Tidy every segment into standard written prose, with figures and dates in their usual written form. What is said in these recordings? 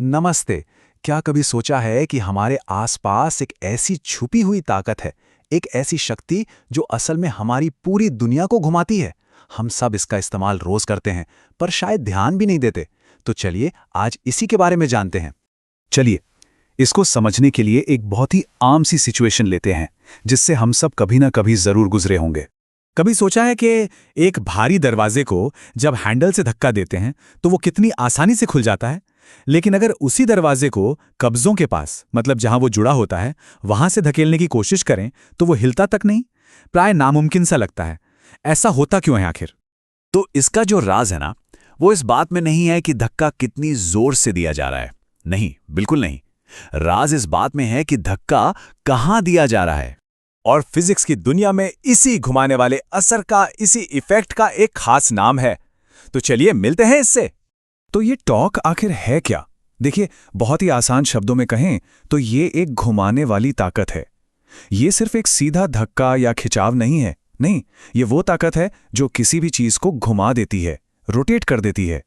नमस्ते। क्या कभी सोचा है कि हमारे आसपास एक ऐसी छुपी हुई ताकत है, एक ऐसी शक्ति जो असल में हमारी पूरी दुनिया को घुमाती है? हम सब इसका इस्तेमाल रोज करते हैं, पर शायद ध्यान भी नहीं देते। तो चलिए आज इसी के बारे में जानते हैं। चलिए, इसको समझने के लिए एक बहुत ही आम सी सिचुएशन लेते हैं, जिससे हम सब कभी ना कभी जरूर गुजरे होंगे। कभी सोचा है कि एक भारी दरवाजे को जब हैंडल से धक्का देते हैं तो वो कितनी आसानी से खुल जाता है, लेकिन अगर उसी दरवाजे को कब्जों के पास, मतलब जहां वो जुड़ा होता है, वहां से धकेलने की कोशिश करें तो वो हिलता तक नहीं। प्राय नामुमकिन सा लगता है। ऐसा होता क्यों है आखिर? तो इसका जो राज है ना, वो इस बात में नहीं है कि धक्का कितनी जोर से दिया जा रहा है। नहीं, बिल्कुल नहीं। राज इस बात में है कि धक्का कहां दिया जा रहा है। और फिजिक्स की दुनिया में इसी घुमाने वाले असर का, इसी इफेक्ट का एक खास नाम है। तो चलिए मिलते हैं इससे। तो ये टॉर्क आखिर है क्या? देखिए, बहुत ही आसान शब्दों में कहें तो ये एक घुमाने वाली ताकत है। ये सिर्फ एक सीधा धक्का या खिंचाव नहीं है। नहीं, ये वो ताकत है जो किसी भी चीज को घुमा देती है, रोटेट कर देती है।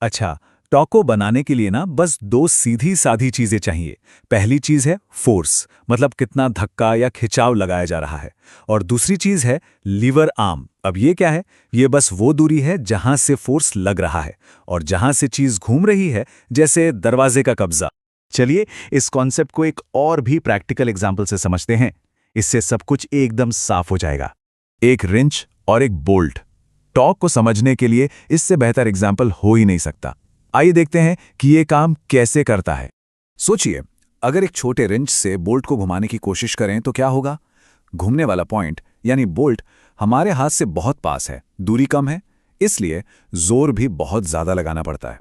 अच्छा, टॉर्क को बनाने के लिए ना बस दो सीधी साधी चीजें चाहिए। पहली चीज है फोर्स, मतलब कितना धक्का या खिंचाव लगाया जा रहा है। और दूसरी चीज है लीवर आर्म। अब ये क्या है? ये बस वो दूरी है जहां से फोर्स लग रहा है और जहां से चीज घूम रही है, जैसे दरवाजे का कब्जा। चलिए इस कॉन्सेप्ट को एक और भी प्रैक्टिकल एग्जाम्पल से समझते हैं। इससे सब कुछ एकदम साफ हो जाएगा। एक रिंच और एक बोल्ट। टॉर्क को समझने के लिए इससे बेहतर एग्जाम्पल हो ही नहीं सकता। आइए देखते हैं कि ये काम कैसे करता है। सोचिए, अगर एक छोटे रिंच से बोल्ट को घुमाने की कोशिश करें तो क्या होगा? घूमने वाला पॉइंट यानी बोल्ट हमारे हाथ से बहुत पास है, दूरी कम है, इसलिए जोर भी बहुत ज्यादा लगाना पड़ता है।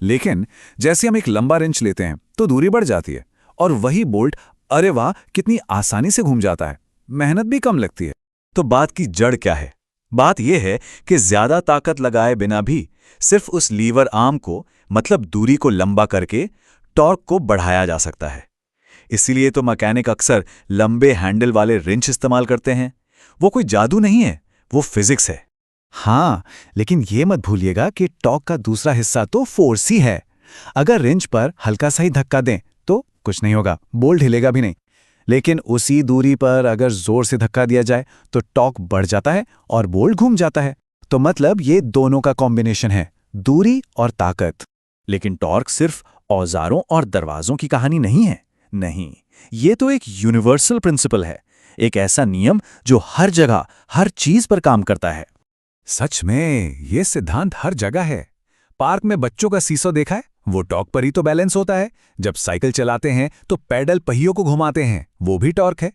लेकिन जैसे हम एक लंबा रिंच लेते हैं तो दूरी बढ़ जाती है और वही बोल्ट, अरे वाह, कितनी आसानी से घूम जाता है, मेहनत भी कम लगती है। तो बात की जड़ क्या है? बात यह है कि ज्यादा ताकत लगाए बिना भी सिर्फ उस लीवर आर्म को, मतलब दूरी को लंबा करके टॉर्क को बढ़ाया जा सकता है। इसीलिए तो मैकेनिक अक्सर लंबे हैंडल वाले रिंच इस्तेमाल करते हैं। वो कोई जादू नहीं है, वो फिजिक्स है। हाँ, लेकिन ये मत भूलिएगा कि टॉर्क का दूसरा हिस्सा तो फोर्स ही है। अगर रिंच पर हल्का सा ही धक्का दें तो कुछ नहीं होगा, बोल्ट हिलेगा भी नहीं। लेकिन उसी दूरी पर अगर जोर से धक्का दिया जाए तो टॉर्क बढ़ जाता है और बोल्ट घूम जाता है। तो मतलब ये दोनों का कॉम्बिनेशन है, दूरी और ताकत। लेकिन टॉर्क सिर्फ औजारों और दरवाजों की कहानी नहीं है। नहीं, ये तो एक यूनिवर्सल प्रिंसिपल है, एक ऐसा नियम जो हर जगह, हर चीज पर काम करता है। सच में ये सिद्धांत हर जगह है। पार्क में बच्चों का सीसो देखा है? वो टॉर्क पर ही तो बैलेंस होता है। जब साइकिल चलाते हैं तो पैडल पहियों को घुमाते हैं, वो भी टॉर्क है।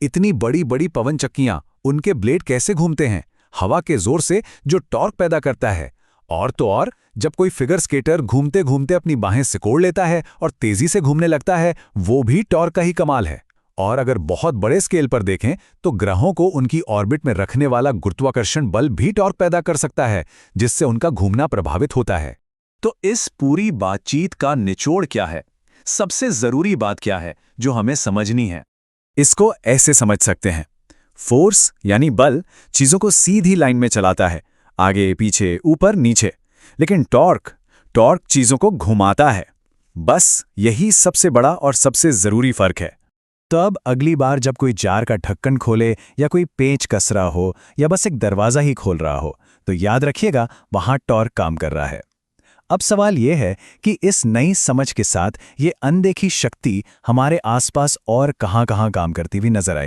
इतनी बड़ी बड़ी पवन चक्कियां, उनके ब्लेड कैसे घूमते हैं? हवा के जोर से, जो टॉर्क पैदा करता है। और तो और, जब कोई फिगर स्केटर घूमते घूमते अपनी बाहें सिकोड़ लेता है और तेजी से घूमने लगता है, वो भी टॉर्क का ही कमाल है। और अगर बहुत बड़े स्केल पर देखें तो ग्रहों को उनकी ऑर्बिट में रखने वाला गुरुत्वाकर्षण बल भी टॉर्क पैदा कर सकता है, जिससे उनका घूमना प्रभावित होता है। तो इस पूरी बातचीत का निचोड़ क्या है? सबसे जरूरी बात क्या है जो हमें समझनी है? इसको ऐसे समझ सकते हैं। फोर्स यानी बल चीजों को सीधी लाइन में चलाता है, आगे पीछे, ऊपर नीचे। लेकिन टॉर्क चीजों को घुमाता है। बस यही सबसे बड़ा और सबसे जरूरी फर्क है। तो अब अगली बार जब कोई जार का ढक्कन खोले या कोई पेच कस रहा हो या बस एक दरवाजा ही खोल रहा हो, तो याद रखिएगा वहां टॉर्क काम कर रहा है। अब सवाल यह है कि इस नई समझ के साथ ये अनदेखी शक्ति हमारे आसपास और कहां-कहां काम करती हुई नजर आए।